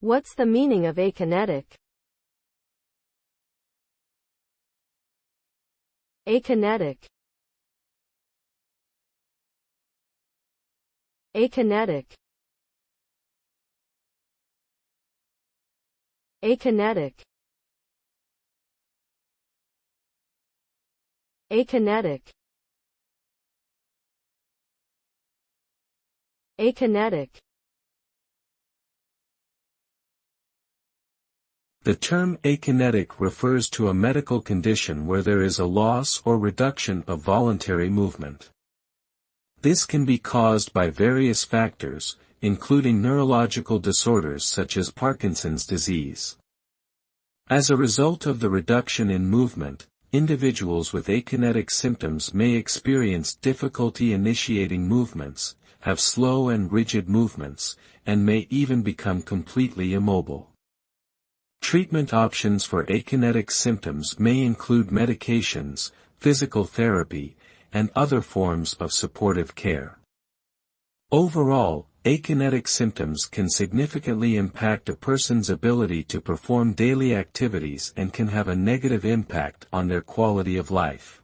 What's the meaning of akinetic? Akinetic. Akinetic. Akinetic. Akinetic. Akinetic. The term akinetic refers to a medical condition where there is a loss or reduction of voluntary movement. This can be caused by various factors, including neurological disorders such as Parkinson's disease. As a result of the reduction in movement, individuals with akinetic symptoms may experience difficulty initiating movements, have slow and rigid movements, and may even become completely immobile. Treatment options for akinetic symptoms may include medications, physical therapy, and other forms of supportive care. Overall, akinetic symptoms can significantly impact a person's ability to perform daily activities and can have a negative impact on their quality of life.